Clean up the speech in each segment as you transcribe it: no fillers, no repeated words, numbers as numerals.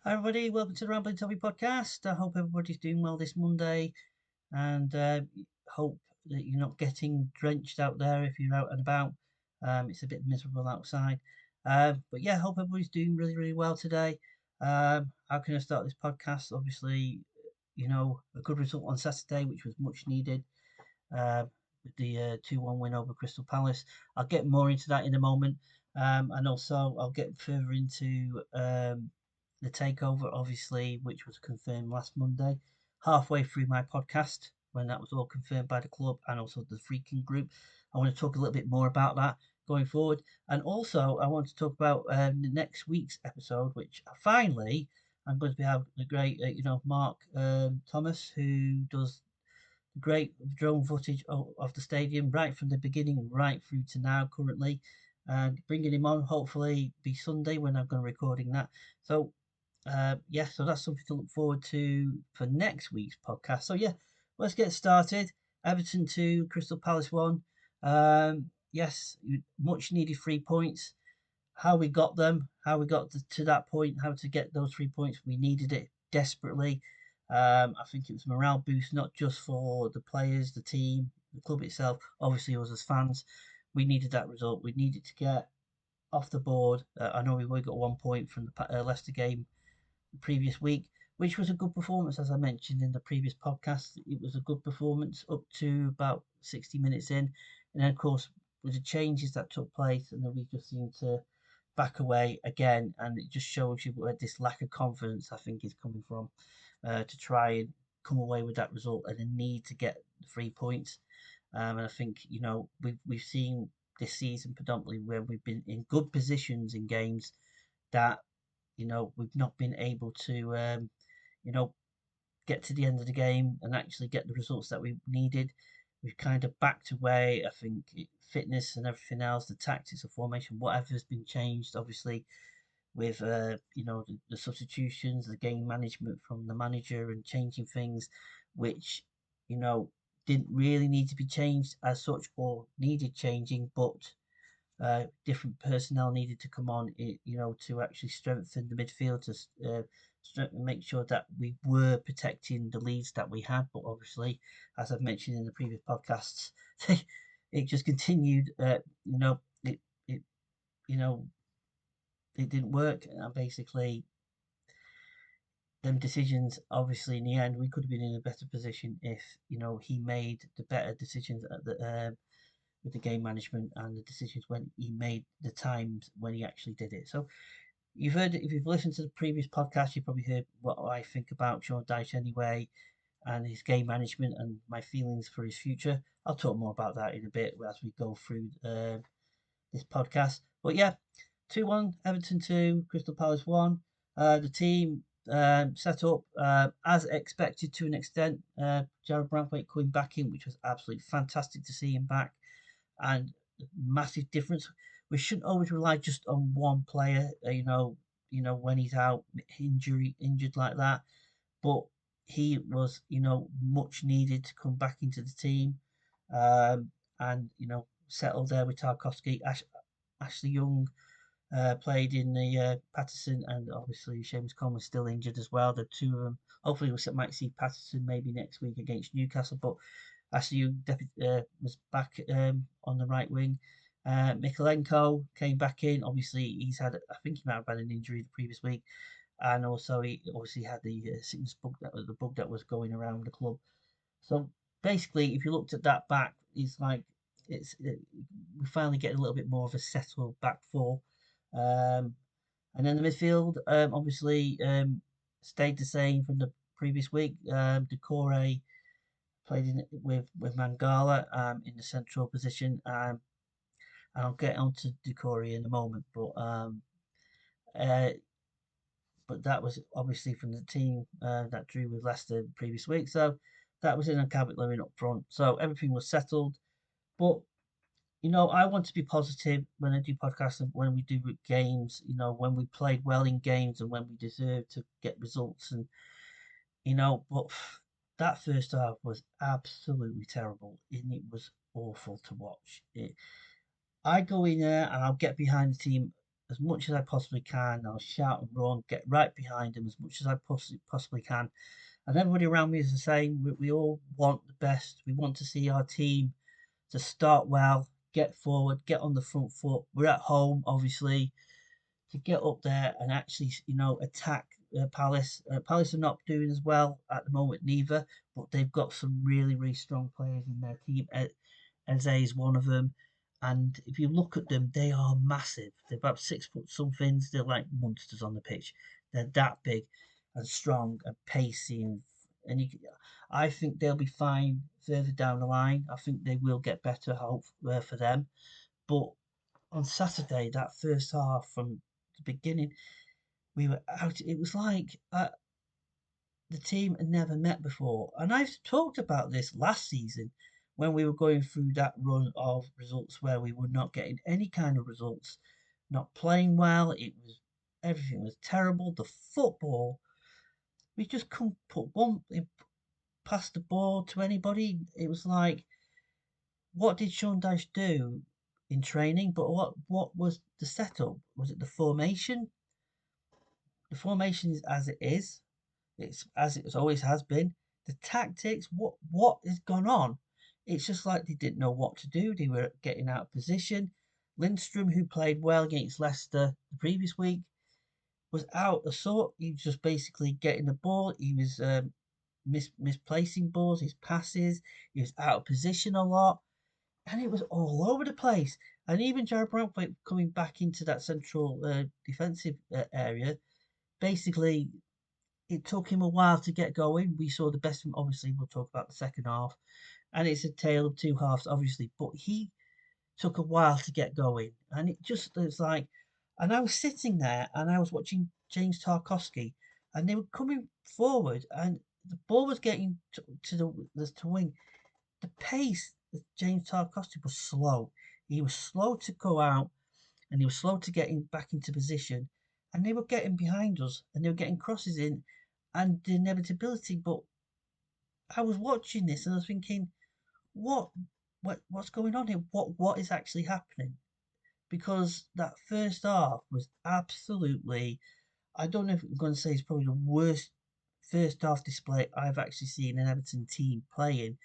Hi everybody, welcome to the Rambling Toffee podcast. I hope everybody's doing well this Monday and hope that you're not getting drenched out there if you're out and about. It's a bit miserable outside. But yeah, hope everybody's doing really, really well today. How can I start this podcast? Obviously, a good result on Saturday, which was much needed uh, with the 2-1 win over Crystal Palace. I'll get more into that in a moment. And also, I'll get further into the takeover, obviously, which was confirmed last Monday, halfway through my podcast when that was all confirmed by the club and also the freaking group. I want to talk a little bit more about that going forward. And also, I want to talk about the next week's episode, which finally I'm going to be having the great, Mark Thomas, who does great drone footage of the stadium right from the beginning right through to now currently, and bringing him on hopefully be Sunday when I'm going to recording that. So yeah, so that's something to look forward to for next week's podcast. So yeah, let's get started. Everton 2, Crystal Palace 1. Yes, much needed 3 points. How we got them, how we got to that point, how to get those 3 points, we needed it desperately. I think it was morale boost, not just for the players, the team, the club itself. Obviously, us as fans, we needed that result. We needed to get off the board. I know we only got 1 point from the Leicester game the previous week, which was a good performance, as I mentioned in the previous podcast. It was a good performance up to about 60 minutes in, and then of course with the changes that took place, and then we just seemed to back away again, and it just shows you where this lack of confidence I think is coming from, to try and come away with that result and the need to get the 3 points. And I think we've seen this season predominantly where we've been in good positions in games that we've not been able to you know get to the end of the game and actually get the results that we needed. We've kind of backed away. I think fitness and everything else, the tactics, the formation, whatever has been changed, obviously with the substitutions, the game management from the manager, and changing things, which you know didn't really need to be changed as such or needed changing, but different personnel needed to come on, to actually strengthen the midfield to make sure that we were protecting the leads that we had. But obviously, as I've mentioned in the previous podcasts, it just continued. It you know it didn't work, and basically them decisions. Obviously, in the end, we could have been in a better position if he made the better decisions at the with the game management and the decisions when he made the times when he actually did it. So you've heard, if you've listened to the previous podcast, you've probably heard what I think about Sean Dyche anyway, and his game management and my feelings for his future. I'll talk more about that in a bit as we go through this podcast. But yeah, 2-1, Everton 2, Crystal Palace 1. The team set up as expected to an extent. Jared Brantwaite coming back in, which was absolutely fantastic to see him back, and massive difference. We shouldn't always rely just on one player. When he's out injured like that, but he was much needed to come back into the team, and settle there with Tarkovsky. Ashley Young played in the Patterson, and obviously Seamus Coleman's still injured as well. The two of them. Hopefully, we might see Patterson maybe next week against Newcastle, but Ashley Young was back on the right wing. Mikalenko came back in. Obviously, I think he might have had an injury the previous week, and also he obviously had the sickness bug that was going around the club. So basically, if you looked at that back, it's like we're finally getting a little bit more of a settled back four. Um, and then the midfield, obviously, stayed the same from the previous week. Decore played with Mangala in the central position. And I'll get onto Decore in a moment, uh, but that was obviously from the team that drew with Leicester the previous week. So that was in a Cabot Lewin up front. So everything was settled. But I want to be positive when I do podcasts and when we do games. When we played well in games and when we deserved to get results, but that first half was absolutely terrible, and it was awful to watch. I go in there and I'll get behind the team as much as I possibly can. I'll shout and run, get right behind them as much as I possibly can. And everybody around me is the same. We all want the best. We want to see our team to start well, get forward, get on the front foot. We're at home, obviously, to get up there and actually, attack Palace. Palace are not doing as well at the moment, neither, but they've got some really, really strong players in their team. Eze is one of them. And if you look at them, they are massive. They're about 6 foot somethings. They're like monsters on the pitch. They're that big and strong and pacey. And I think they'll be fine further down the line. I think they will get better, hope for them. But on Saturday, that first half from the beginning, we were out. It was like the team had never met before. And I've talked about this last season when we were going through that run of results where we were not getting any kind of results, not playing well. Everything was terrible. The football, we just couldn't put one pass the ball to anybody. It was like, what did Sean Dyche do in training? But what was the setup? Was it the formation? The formation is as it is. It's as it always has been. The tactics, what has gone on? It's just like they didn't know what to do. They were getting out of position. Lindstrom, who played well against Leicester the previous week, was out of sort. He was just basically getting the ball. He was misplacing balls, his passes. He was out of position a lot, and it was all over the place. And even Jared Brantwaite coming back into that central defensive area, basically it took him a while to get going. We saw the best of him. Obviously, we'll talk about the second half, and it's a tale of two halves, obviously. But he took a while to get going, and it's like, and I was sitting there and I was watching James Tarkowski, and they were coming forward, and the ball was getting to the wing. The pace of James Tarkowski was slow. He was slow to go out, and he was slow to get back into position. And they were getting behind us, and they were getting crosses in, and the inevitability. But I was watching this, and I was thinking, what, what's going on here? What is actually happening? Because that first half was absolutely. I don't know if I'm going to say it's probably the worst first half display I've actually seen an Everton team playing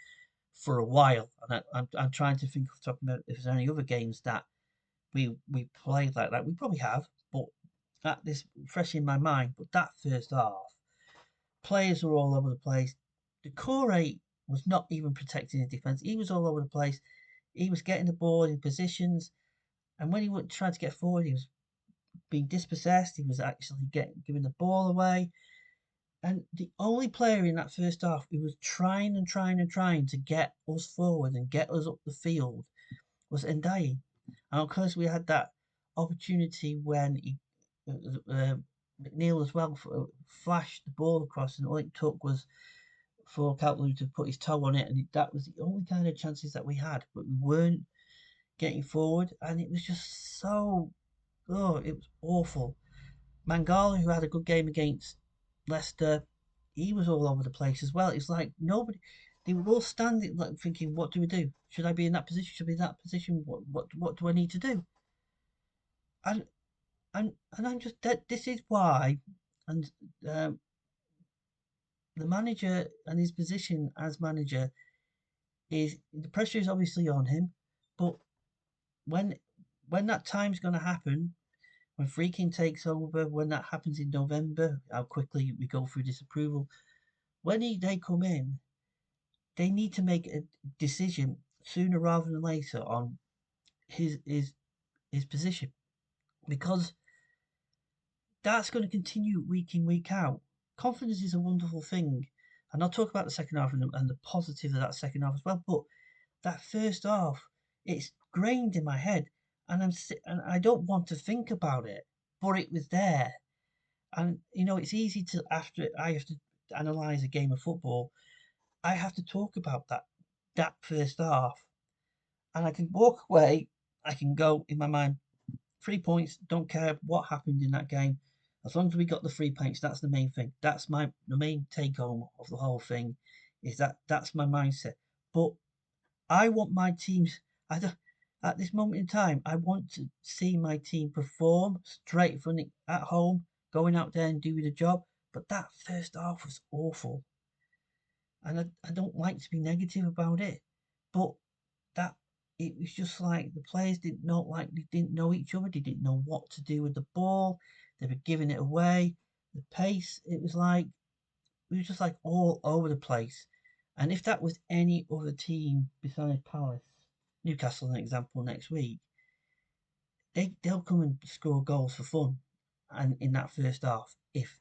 for a while. And I'm trying to think of talking about if there's any other games that we played like that. We probably have, but that this fresh in my mind. But that first half, players were all over the place. The core eight was not even protecting his defence. He was all over the place. He was getting the ball in positions, and when he would try to get forward, he was being dispossessed. He was actually giving the ball away. And the only player in that first half who was trying and trying and trying to get us forward and get us up the field was Ndiaye. And of course, we had that opportunity when McNeil as well flashed the ball across, and all it took was for Calvert to put his toe on it, and that was the only kind of chances that we had. But we weren't getting forward, and it was just it was awful. Mangala, who had a good game against Leicester, he was all over the place as well. It's like nobody. They were all standing, like thinking, "What do we do? Should I be in that position? Should I be in that position? What do I need to do?" And and I'm just that. This is why, and um, the manager and his position as manager is the pressure is obviously on him, but when when that time's going to happen, when Freaking takes over, when that happens in November, how quickly we go through disapproval. When they come in, they need to make a decision sooner rather than later on his position, because that's going to continue week in week out. Confidence is a wonderful thing, and I'll talk about the second half and the positive of that second half as well. But that first half, it's grained in my head, and and I don't want to think about it, but it was there. And it's easy to after I have to analyze a game of football, I have to talk about that first half, and I can walk away. I can go in my mind 3 points. Don't care what happened in that game, as long as we got the 3 points. That's the main thing. That's the main take home of the whole thing. Is that's my mindset. But I want my teams. I don't. At this moment in time, I want to see my team perform straight from at home, going out there and doing the job. But that first half was awful, and I don't like to be negative about it, but that it was just like the players didn't know, like they didn't know each other, they didn't know what to do with the ball, they were giving it away. The pace, it was like we were just like all over the place. And if that was any other team besides Palace, Newcastle, an example next week, they'll come and score goals for fun, and in that first half, if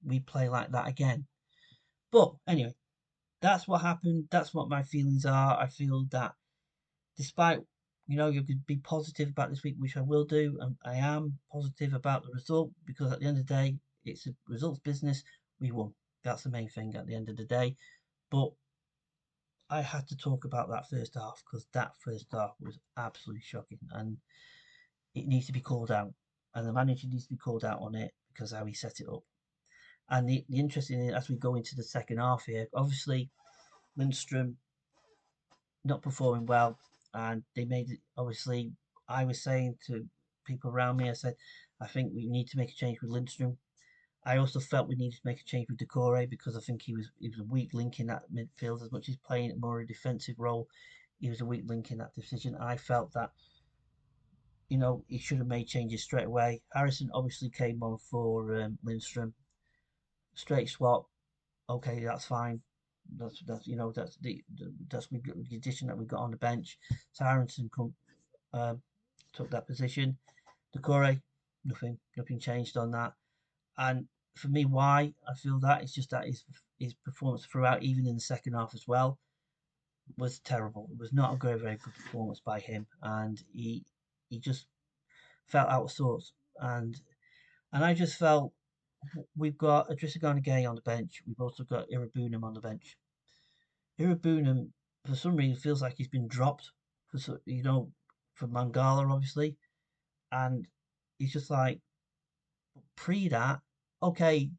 we play like that again. But anyway, that's what happened. That's what my feelings are. I feel that despite you could be positive about this week, which I will do, and I am positive about the result because at the end of the day, it's a results business. We won. That's the main thing at the end of the day. But I had to talk about that first half because that first half was absolutely shocking, and it needs to be called out, and the manager needs to be called out on it because how he set it up. And the interesting thing as we go into the second half here, obviously Lindstrom not performing well, and they made it. Obviously, I was saying to people around me, I said, I think we need to make a change with Lindstrom. I also felt we needed to make a change with Decore because I think he was a weak link in that midfield. As much as playing more a defensive role, he was a weak link in that decision. I felt that he should have made changes straight away. Harrison obviously came on for Lindstrom, straight swap. Okay, that's fine. That's the addition that we got on the bench. So Harrison took that position. Decore, nothing changed on that. And for me, why I feel that it's just that his performance throughout, even in the second half as well, was terrible. It was not a very good performance by him, and he just felt out of sorts. And I just felt we've got Adrissa Gay on the bench. We've also got Irabunam on the bench. Irabunam, for some reason, feels like he's been dropped for Mangala, obviously, and he's just like pre that. Okay,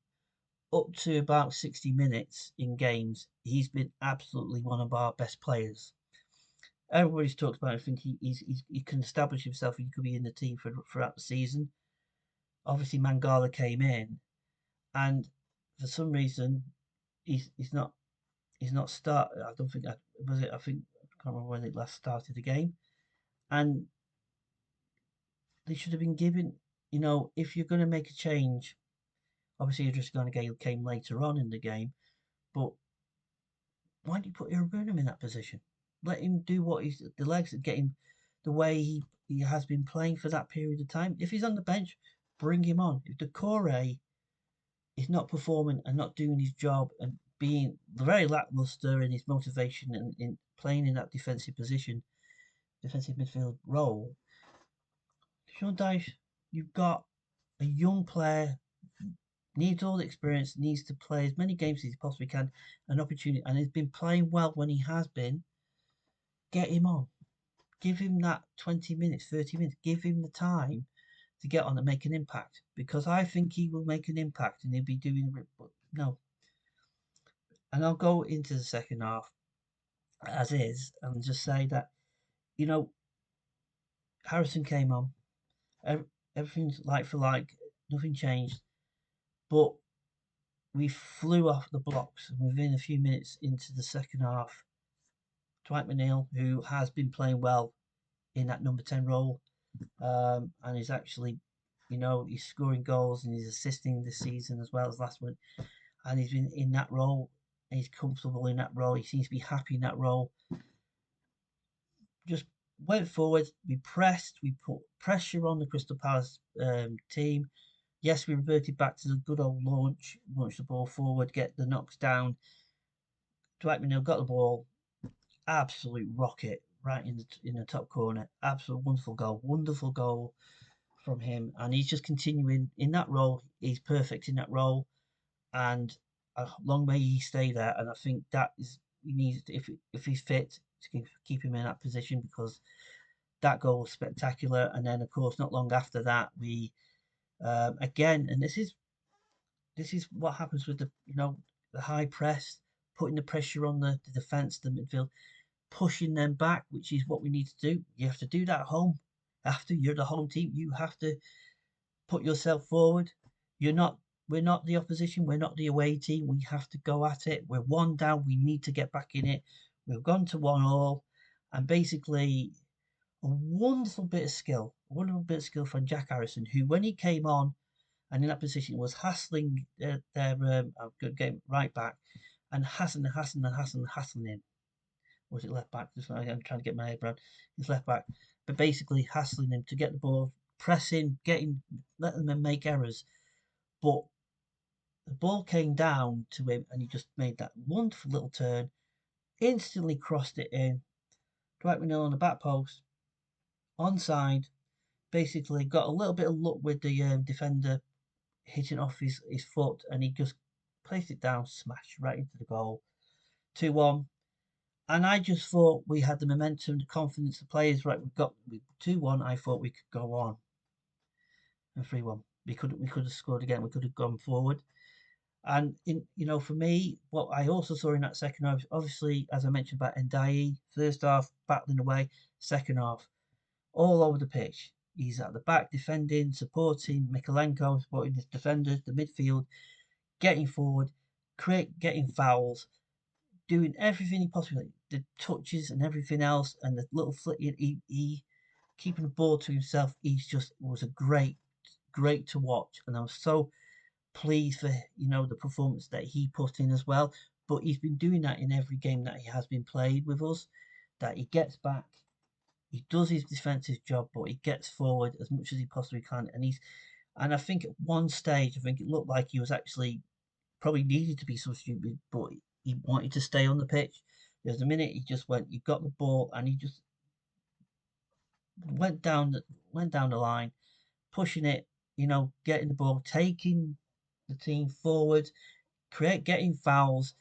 up to about 60 minutes in games, he's been absolutely one of our best players. Everybody's talked about. I think he can establish himself. He could be in the team throughout the season. Obviously, Mangala came in, and for some reason, he's not start. I don't think that was it. I think I can't remember when it last started the game, and they should have been given. If you're going to make a change, obviously Idris Gale came later on in the game, but why don't you put Irabunam in that position? Let him do what he's the legs that get him the way he has been playing for that period of time. If he's on the bench, bring him on. If Decore is not performing and not doing his job and being very lackluster in his motivation and in playing in that defensive position, defensive midfield role, Sean Dyche, you've got a young player, needs all the experience, needs to play as many games as he possibly can, an opportunity, and he's been playing well when he has been. Get him on. Give him that 20 minutes, 30 minutes. Give him the time to get on and make an impact because I think he will make an impact and he'll be doing it. But no. And I'll go into the second half as is and just say that, you know, Harrison came on. Everything's like for like, nothing changed. But we flew off the blocks and within a few minutes into the second half, Dwight McNeil, who has been playing well in that number 10 role, and he's actually, he's scoring goals and he's assisting this season as well as last one. And he's been in that role. He's comfortable in that role. He seems to be happy in that role. Just went forward. We pressed. We put pressure on the Crystal Palace team. Yes, we reverted back to the good old launch the ball forward, get the knocks down. Dwight McNeil got the ball, absolute rocket right in the top corner. Absolute wonderful goal from him, and he's just continuing in that role. He's perfect in that role, and long may he stay there. And I think that is he needs if he's fit to keep him in that position because that goal was spectacular. And then of course not long after that we again, and this is what happens with the high press, putting the pressure on the defence, the midfield. pushing them back, which is what we need to do. You have to do that at home. After you're the home team, you have to put yourself forward. You're not. We're not the opposition. We're not the away team. We have to go at it. We're one down. We need to get back in it. We've gone to 1-1, and basically a wonderful bit of skill, from Jack Harrison, who when he came on and in that position was hassling their good game right back and hassling him. Was it left back? Just I'm trying to get my head around. He's left back, but basically hassling him to get the ball, pressing, letting them make errors. But the ball came down to him, and he just made that wonderful little turn, instantly crossed it in. Dwight McNeil on the back post, onside. Basically, got a little bit of luck with the defender hitting off his foot, and he just placed it down, smashed right into the goal. 2-1. And I just thought we had the momentum, the confidence, the players. Right, we got 2-1. I thought we could go on, and 3-1. We could have scored again. We could have gone forward. And for me, what I also saw in that second half, obviously, as I mentioned about Ndiaye, first half battling away, second half all over the pitch. He's at the back defending, supporting Mikalenko, supporting his defenders, the midfield, getting forward, getting fouls, doing everything he possibly, the touches and everything else, and the little flick. He keeping the ball to himself. He's just was a great to watch, and I was so pleased for the performance that he put in as well. But he's been doing that in every game that he has been played with us. That he gets back, he does his defensive job, but he gets forward as much as he possibly can. And I think at one stage, I think it looked like he was actually probably needed to be substituted, but he wanted to stay on the pitch. There's a minute he just he got the ball, and he just went down the line, pushing it, getting the ball, taking the team forward, getting fouls,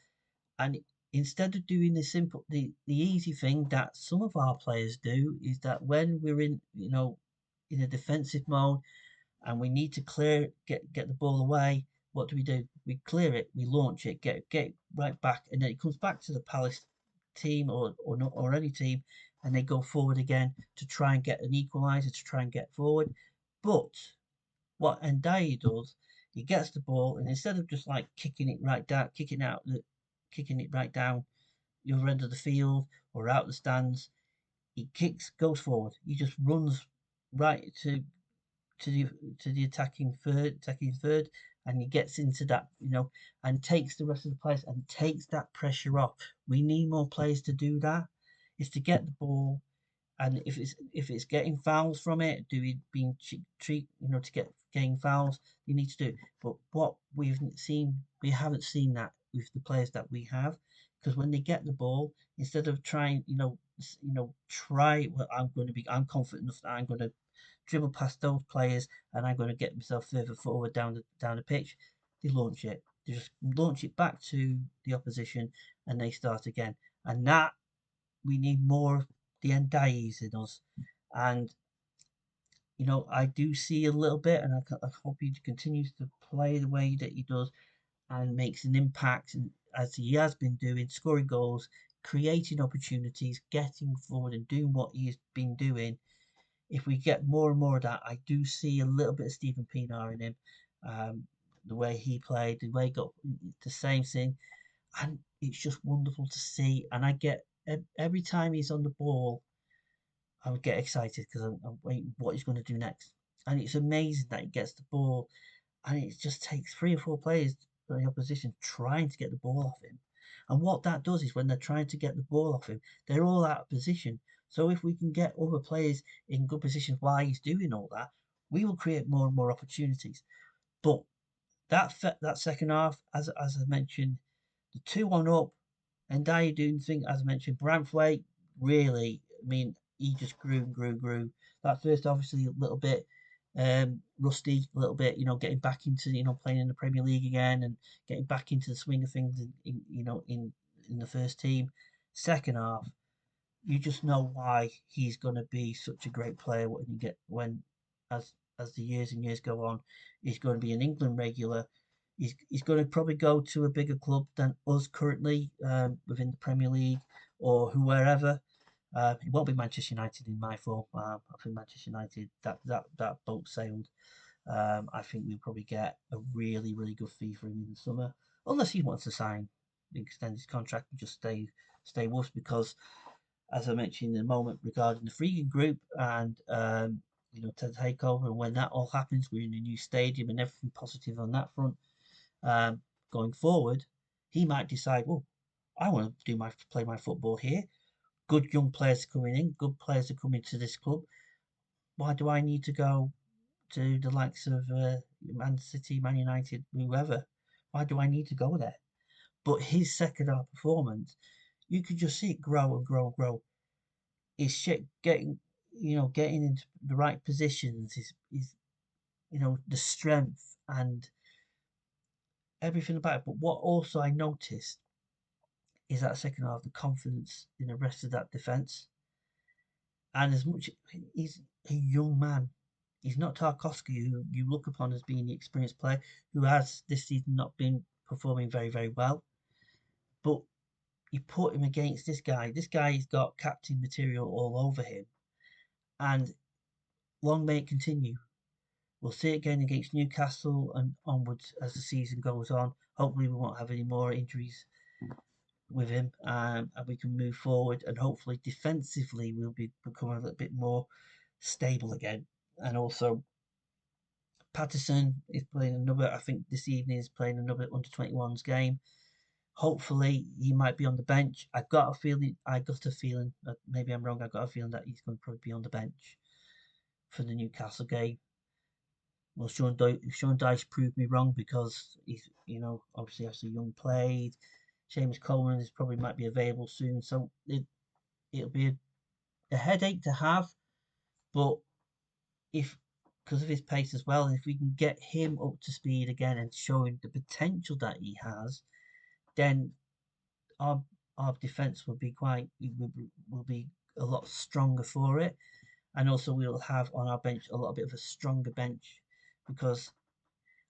and instead of doing the easy thing that some of our players do, is that when we're in a defensive mode and we need to get the ball away, what do? We clear it, we launch it, get right back, and then it comes back to the Palace team or any team, and they go forward again to try and get an equaliser, to try and get forward. But what Ndiaye does, he gets the ball, and instead of just like kicking it right down, kicking it right down the other end of the field or out the stands, he goes forward. He just runs right to the attacking third, and he gets into that, and takes the rest of the players and takes that pressure off. We need more players to do that. Is to get the ball, and if it's getting fouls from it, do we being treat to getting fouls? You need to do. But what we haven't seen that with the players that we have, because when they get the ball, instead of trying, try. Well, I'm confident enough that I'm going to dribble past those players, and I'm going to get myself further forward down the pitch. They launch it. They just launch it back to the opposition, and they start again. And that we need more of the Ndiayes in us. And I do see a little bit, and I hope he continues to play the way that he does and makes an impact, and as he has been doing, scoring goals, creating opportunities, getting forward, and doing what he's been doing. If we get more and more of that, I do see a little bit of Stephen Pienaar in him. The way he played, the way he got the same thing, and it's just wonderful to see. And I get every time he's on the ball, I would get excited because I'm waiting what he's going to do next. And it's amazing that he gets the ball, and it just takes 3 or 4 players from the opposition trying to get the ball off him. And what that does is when they're trying to get the ball off him, they're all out of position. So if we can get other players in good positions while he's doing all that, we will create more and more opportunities. But that second half, as I mentioned, the 2-1 up, and Dyer doing the thing, as I mentioned, Branthwaite, really, I mean, he just grew and grew and grew. That first, obviously, a little bit rusty, a little bit, getting back into, playing in the Premier League again and getting back into the swing of things in the first team. Second half, you just know why he's going to be such a great player as the years and years go on. He's going to be an England regular. He's going to probably go to a bigger club than us currently within the Premier League, or whoever. It won't be Manchester United in my form. I think Manchester United, that boat sailed. I think we'll probably get a really, really good fee for him in the summer, unless he wants to sign, extend his contract, and just stay with us. Because, as I mentioned in a moment regarding the Freegan Group and to take over, and when that all happens, we're in a new stadium and everything positive on that front. Going forward, he might decide, well, I want to play my football here. Good young players coming in, good players are coming to this club. Why do I need to go to the likes of Man City, Man United, whoever? Why do I need to go there? But his second half performance, you could just see it grow and grow and grow. His shit getting into the right positions, his the strength and everything about it. But what also I noticed is that second half, the confidence in the rest of that defence. And as much he's a young man, he's not Tarkovsky, who you look upon as being the experienced player, who has this season not been performing very, very well. But you put him against this guy. This guy's got captain material all over him. And long may it continue. We'll see it again against Newcastle and onwards as the season goes on. Hopefully, we won't have any more injuries with him, and we can move forward. And hopefully, defensively, we'll become a little bit more stable again. And also, Patterson is playing another. I think this evening is playing another under 21s game. Hopefully, he might be on the bench. I got a feeling. Maybe I'm wrong. I got a feeling that he's going to probably be on the bench for the Newcastle game. Well, Sean Dyche proved me wrong because he's, obviously has a young played. Seamus Coleman is probably might be available soon, so it'll be a headache to have. But if because of his pace as well, and if we can get him up to speed again and showing the potential that he has, then our our defense will be a lot stronger for it, and also we'll have on our bench a little bit of a stronger bench because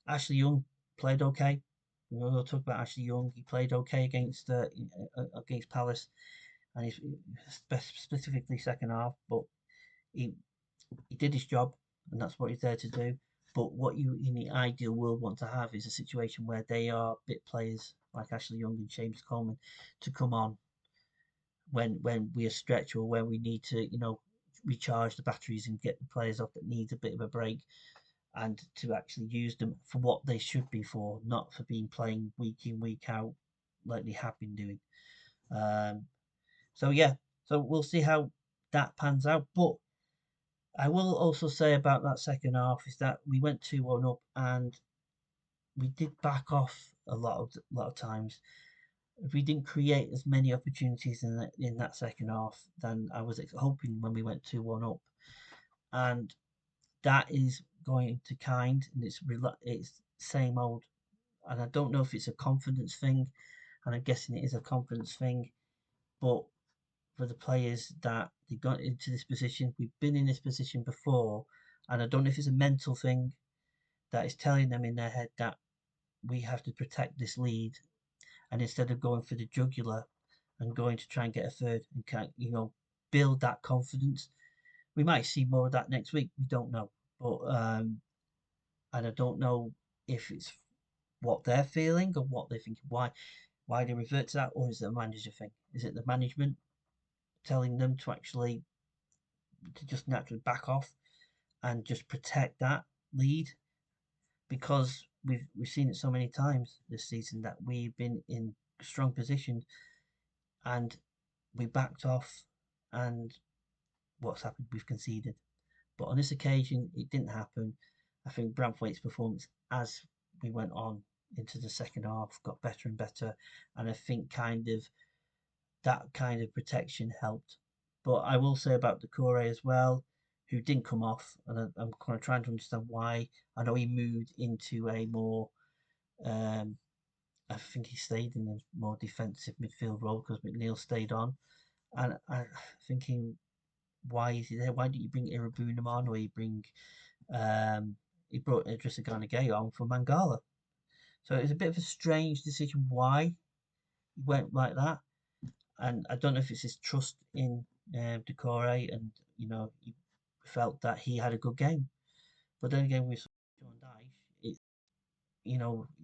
Ashley Young played okay. We'll talk about Ashley Young. He played okay against Palace, and he's specifically second half, but he he did his job, and that's what he's there to do. But what you in the ideal world want to have is a situation where they are bit players like Ashley Young and James Coleman to come on when we are stretched or when we need to, recharge the batteries and get the players off that needs a bit of a break, and to actually use them for what they should be for, not for being playing week in week out like they have been doing. Um, so yeah, so we'll see how that pans out. But I will also say about that second half is that we went 2-1 up and we did back off a lot of times. We didn't create as many opportunities in that second half than I was hoping when we went 2-1 up, and that is going to kind, and it's same old. And I don't know if it's a confidence thing, and I'm guessing it is a confidence thing, but for the players that they got into this position, we've been in this position before, and I don't know if it's a mental thing that is telling them in their head that we have to protect this lead, and instead of going for the jugular and going to try and get a third and build that confidence, we might see more of that next week. We don't know, but and I don't know if it's what they're feeling or what they're thinking. Why they revert to that, or is it a manager thing? Is it the management telling them to just naturally back off and just protect that lead? Because we've seen it so many times this season that we've been in strong position and we backed off, and what's happened? We've conceded. But on this occasion, it didn't happen. I think Branthwaite's performance as we went on into the second half got better and better, and I think that kind of protection helped. But I will say about Decore as well, who didn't come off, and I'm kind of trying to understand why. I know he moved into a more, I think he stayed in a more defensive midfield role because McNeil stayed on, and I'm thinking, why is he there? Why didn't you bring Irabunam on, or he brought Idrissa Gana Gueye on for Mangala? So it was a bit of a strange decision why he went like that. And I don't know if it's his trust in Decore, and he felt that he had a good game. But then again, with Sean Dyche,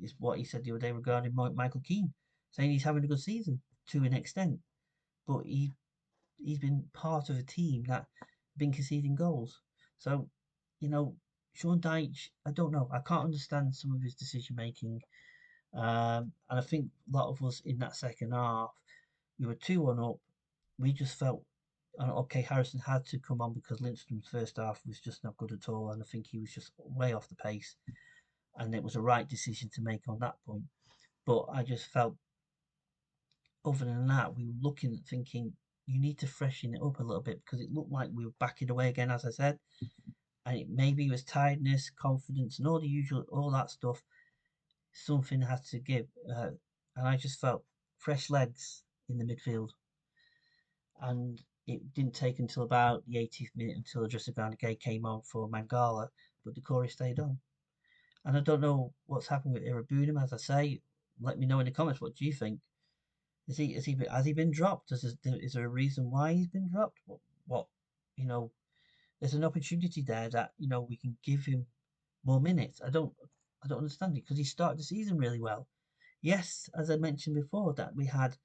it's what he said the other day regarding Michael Keane, saying he's having a good season to an extent, but he's been part of a team that been conceding goals. So, you know, Sean Dyche, I don't know. I can't understand some of his decision making. And I think a lot of us in that second half, we were 2-1 up. We just felt, okay, Harrison had to come on because Lindstrom's first half was just not good at all. And I think he was just way off the pace. And it was a right decision to make on that point. But I just felt, other than that, we were looking at thinking, you need to freshen it up a little bit because it looked like we were backing away again, as I said. And maybe it was tiredness, confidence, and all the usual, all that stuff. Something had to give. And I just felt fresh legs in the midfield. And it didn't take until about the 80th minute until Jessica Garnegay came on for Mangala, but the Corey stayed on. And I don't know what's happened with Irabunum, as I say. Let me know in the comments. What do you think? Has he been dropped? Is there a reason why he's been dropped? What you know? There's an opportunity there that we can give him more minutes. I don't understand it because he started the season really well. Yes, as I mentioned before, that we had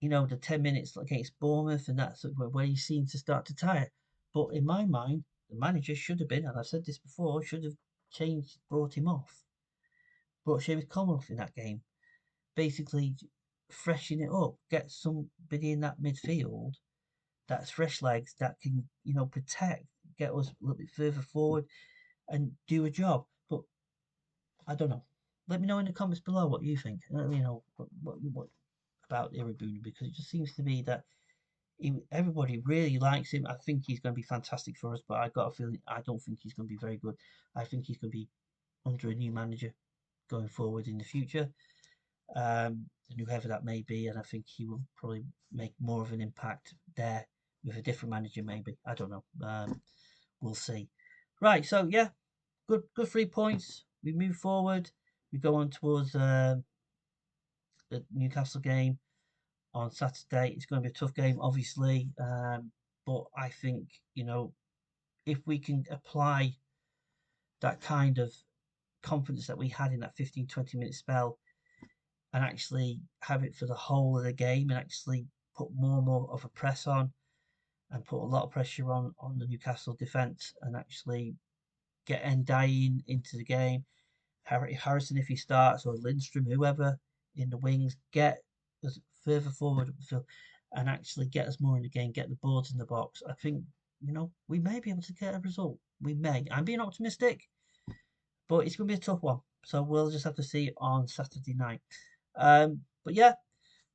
the 10 minutes against Bournemouth and that's where he seemed to start to tire. But in my mind, the manager should have been, and I've said this before, should have brought him off, brought Seamus Coleman off in that game. Basically, freshen it up, get somebody in that midfield that's fresh legs that can, protect, get us a little bit further forward and do a job. But I don't know. Let me know in the comments below what you think. Let me know what about Iribuna because it just seems to be that everybody really likes him. I think he's going to be fantastic for us, but I got a feeling I don't think he's going to be very good. I think he's going to be under a new manager going forward in the future, and whoever that may be. And I think he will probably make more of an impact there with a different manager, maybe. I don't know. We'll see. Right. So yeah, good 3 points. We move forward. We go on towards the Newcastle game on Saturday. It's going to be a tough game, obviously, but I think if we can apply that kind of confidence that we had in that 15-20 minute spell and actually have it for the whole of the game and actually put more and more of a press on and put a lot of pressure on the Newcastle defence and actually get Ndiaye into the game. Harrison, if he starts, or Lindstrom, whoever in the wings, get us further forward up the field and actually get us more in the game, get the boards in the box. I think, we may be able to get a result. We may. I'm being optimistic, but it's going to be a tough one. So we'll just have to see on Saturday night. But yeah,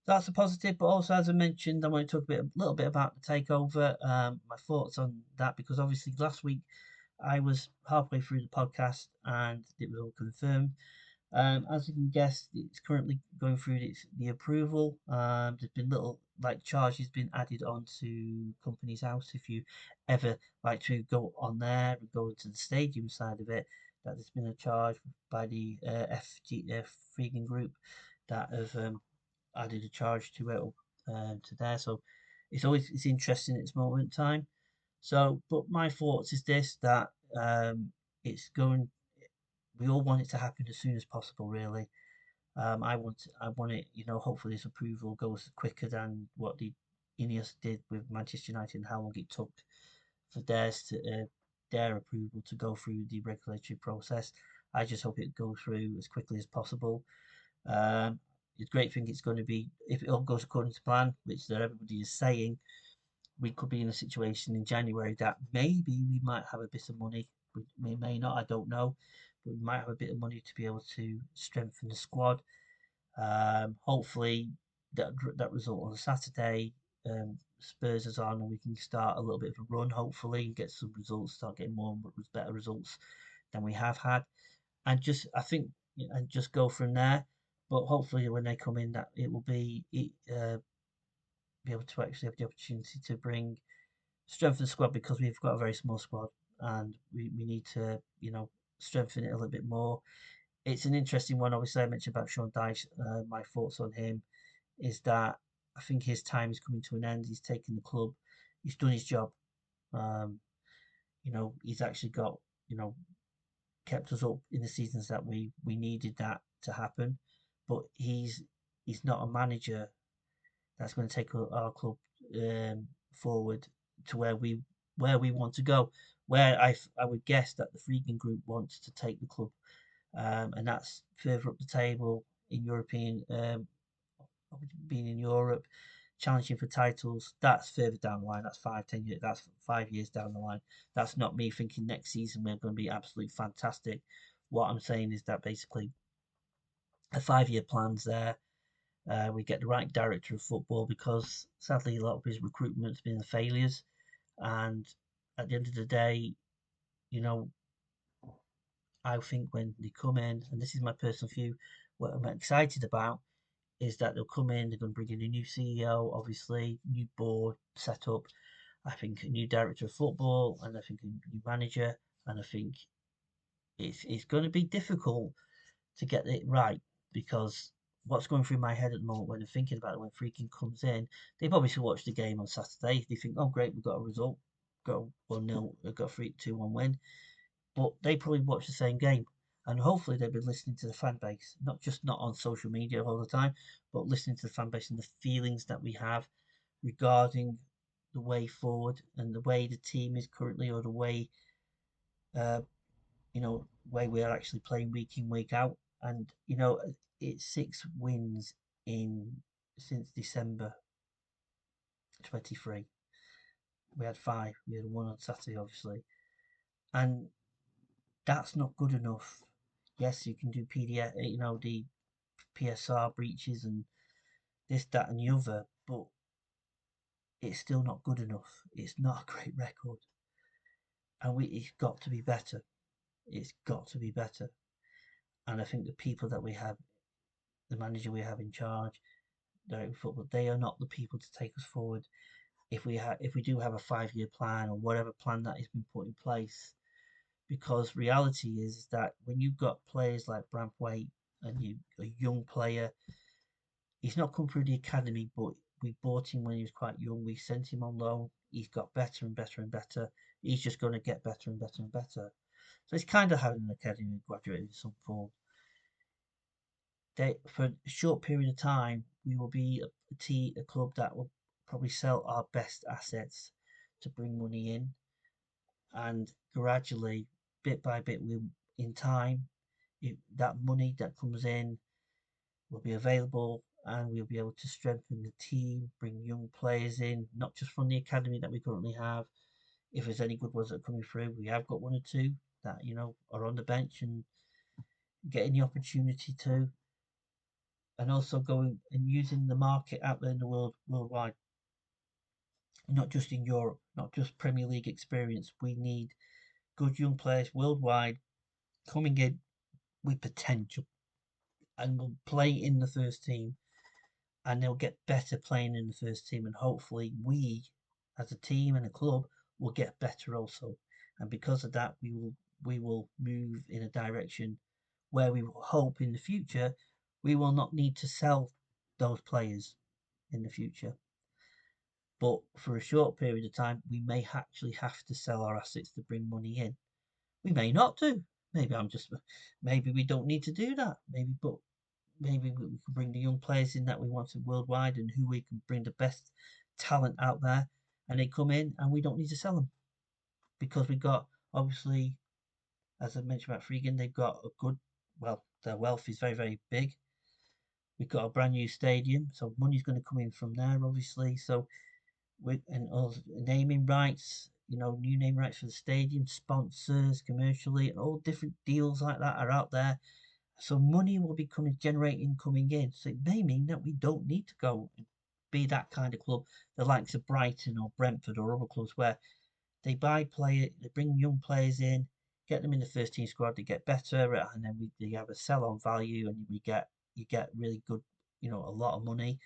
that's a positive. But also, as I mentioned, I want to talk a little bit about the takeover. My thoughts on that because obviously last week I was halfway through the podcast and it was all confirmed. As you can guess, it's currently going through the approval. There's been little charges been added onto Companies House. If you ever like to go on there and go into the stadium side of it, that there's been a charge by the FGF Freegan Group that have added a charge to it to there. So it's interesting at this moment in time. So, but my thoughts is this that it's going we all want it to happen as soon as possible, really. I want it, hopefully this approval goes quicker than what the Ineos did with Manchester United and how long it took for their approval to go through the regulatory process. I just hope it goes through as quickly as possible. Um, the great thing it's going to be, if it all goes according to plan, which that everybody is saying, we could be in a situation in January that maybe we might have a bit of money. We may not, I don't know, but we might have a bit of money to be able to strengthen the squad. Hopefully, that result on Saturday spurs us on and we can start a little bit of a run, hopefully, and get some results, start getting better results than we have had. And I think, and just go from there. But hopefully, when they come in, that it will be able to actually have the opportunity to bring strengthen the squad because we've got a very small squad and we need to, strengthen it a little bit more. It's an interesting one. Obviously, I mentioned about Sean Dyche. My thoughts on him is that I think his time is coming to an end. He's taken the club. He's done his job. Um, he's actually got, you know, kept us up in the seasons that we needed that to happen. But he's not a manager that's going to take our club forward to where we want to go. Where I would guess that the Freegan Group wants to take the club, and that's further up the table in European, being in Europe, challenging for titles. That's further down the line. That's 5, 10 years. That's 5 years down the line. That's not me thinking next season we're going to be absolutely fantastic. What I'm saying is that basically a 5 year plan's there. We get the right director of football because sadly a lot of his recruitment's been failures. And at the end of the day, you know, I think when they come in, and this is my personal view, what I'm excited about is that they'll come in, they're going to bring in a new CEO, obviously, new board set up, I think a new director of football, and I think a new manager, and I think it's going to be difficult to get it right because what's going through my head at the moment when I'm thinking about it, when Freaking comes in, they've obviously watched the game on Saturday. They think, oh, great, we've got a result, got 1-0, we've got a 3-2-1 win. But they probably watch the same game. And hopefully they've been listening to the fan base, not on social media all the time, but listening to the fan base and the feelings that we have regarding the way forward and the way the team is currently, or the uh, way we're actually playing week in, week out. And, it's 6 wins in since December 23. We had 5. We had one on Saturday, obviously. And that's not good enough. Yes, you can do PDF, the PSR breaches and this, that, and the other, but it's still not good enough. It's not a great record, and it's got to be better. It's got to be better. And I think the people that we have, the manager we have in charge, directing football, they are not the people to take us forward. If we do have a 5 year plan or whatever plan that has been put in place, because reality is that when you've got players like Brampwaite and a young player, he's not come through the academy, but we bought him when he was quite young. We sent him on loan. He's got better and better and better. He's just going to get better and better and better. So it's kind of having an academy graduate in some form. For a short period of time, we will be a club that will probably sell our best assets to bring money in, and gradually, bit by bit, in time, that money that comes in will be available, and we'll be able to strengthen the team, bring young players in, not just from the academy that we currently have. If there's any good ones that are coming through, we have got one or two that are on the bench and getting the opportunity to, and also going and using the market out there in the worldwide, not just in Europe, not just Premier League experience. We need good young players worldwide coming in with potential and will play in the first team, and they'll get better playing in the first team, and hopefully we as a team and a club will get better also, and because of that we will move in a direction where we will hope in the future we will not need to sell those players in the future, but for a short period of time we may actually have to sell our assets to bring money in. We may not do. Maybe we don't need to do that, maybe we can bring the young players in that we wanted worldwide and who we can bring the best talent out there, and they come in and we don't need to sell them because we got, obviously, as I mentioned about Freegan, they've got a good, well, their wealth is very, very big. We've got a brand new stadium, so money's going to come in from there, obviously. So and all naming rights, new name rights for the stadium, sponsors, commercially, and all different deals like that are out there. So money will be coming in. So it may mean that we don't need to go and be that kind of club, the likes of Brighton or Brentford or other clubs where they they bring young players in, get them in the first team squad, they get better, and then they have a sell on value, and you get really good, a lot of money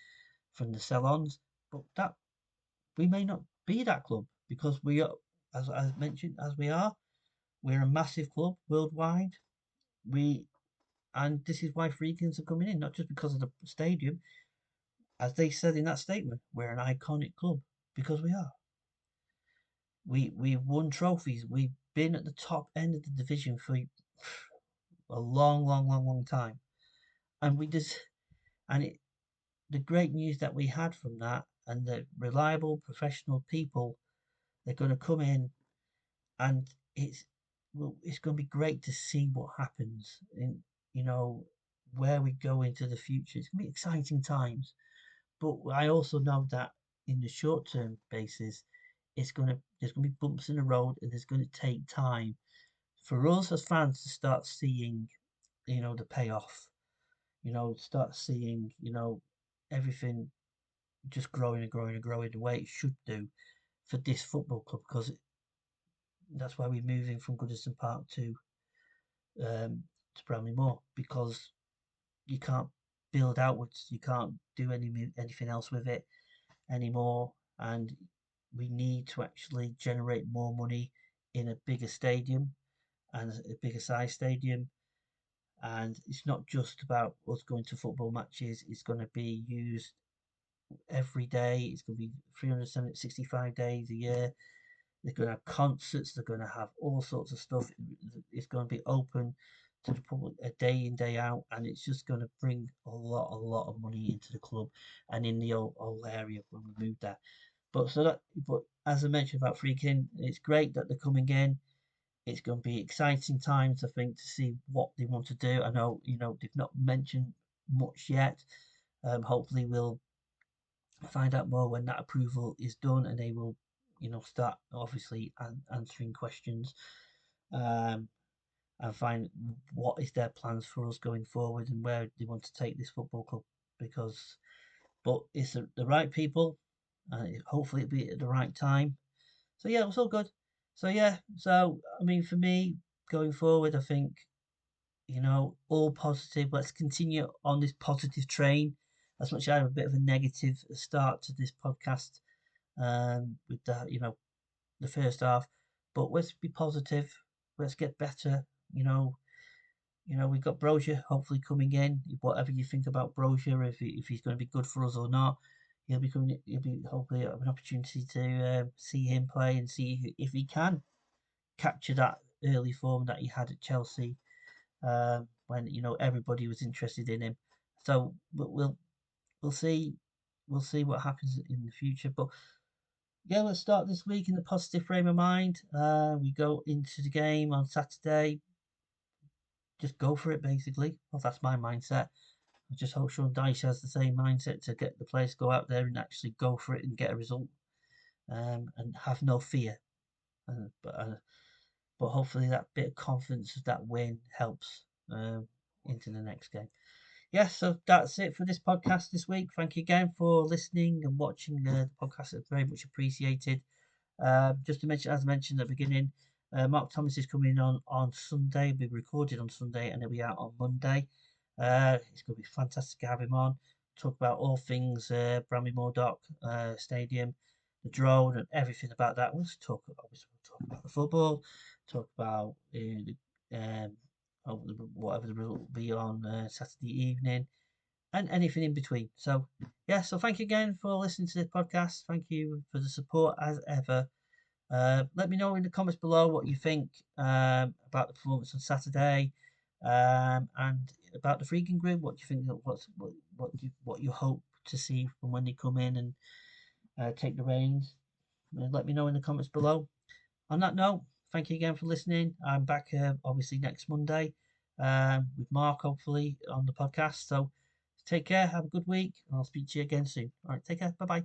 from the sell ons. But that we may not be that club because we are, as I mentioned, we're a massive club worldwide. We And this is why Freegans are coming in, not just because of the stadium. as they said in that statement, we're an iconic club because we are. We've won trophies. We've been at the top end of the division for a long, long, long, long time, and we just and it, the great news that we had from that, and the reliable professional people, they're going to come in, and it's going to be great to see what happens in you know where we go into the future. It's going to be exciting times, but I also know that in the short term basis, there's going to be bumps in the road, and there's going to take time for us as fans to start seeing the payoff. Start seeing everything just growing and growing and growing the way it should do for this football club, because that's why we're moving from Goodison Park to Bramley Moor, because you can't build outwards, you can't do anything else with it anymore, and we need to actually generate more money in a bigger stadium and a bigger size stadium. And it's not just about us going to football matches, it's going to be used every day. It's going to be 365 days a year. They're going to have concerts, they're going to have all sorts of stuff. It's going to be open to the public a day in, day out, and it's just going to bring a lot of money into the club and in the old area when we move there. But as I mentioned about Freaking, it's great that they're coming in. It's going to be exciting times, I think, to see what they want to do. I know, they've not mentioned much yet. Hopefully, we'll find out more when that approval is done, and they will, start obviously answering questions, um, and find what is their plans for us going forward and where they want to take this football club. But it's the right people, and hopefully it'll be at the right time. So yeah, it was all good. So yeah, so I mean, for me going forward, I think all positive. Let's continue on this positive train. As much as I have a bit of a negative start to this podcast, with the first half, but let's be positive. Let's get better. We've got Brozier hopefully coming in. Whatever you think about Brozier, if he's going to be good for us or not, he'll be coming. He'll be hopefully have an opportunity to see him play and see if he can capture that early form that he had at Chelsea, when everybody was interested in him. So we'll see what happens in the future. But yeah, let's start this week in a positive frame of mind. We go into the game on Saturday. Just go for it, basically. Well, that's my mindset. I just hope Sean Dyche has the same mindset to get the players to go out there and actually go for it and get a result, and have no fear. Uh, but uh, but hopefully that bit of confidence of that win helps, into the next game. Yeah, so that's it for this podcast this week. Thank you again for listening and watching the podcast. It's very much appreciated. Just to mention, as I mentioned at the beginning, Mark Thomas is coming on Sunday. We'll be recorded on Sunday and it'll be out on Monday. It's going to be fantastic to have him on. Talk about all things Bramley-Moore Dock Stadium, the drone, and everything about that. We'll talk about the football, talk about whatever the result will be on Saturday evening, and anything in between. So, yeah, so thank you again for listening to this podcast. Thank you for the support as ever. Let me know in the comments below what you think, about the performance on Saturday, and about the freaking group. What do you think? What you hope to see from when they come in and take the reins. Let me know in the comments below. On that note, thank you again for listening. I'm back obviously next Monday, with Mark hopefully on the podcast. So take care, have a good week, and I'll speak to you again soon. All right, take care. Bye bye.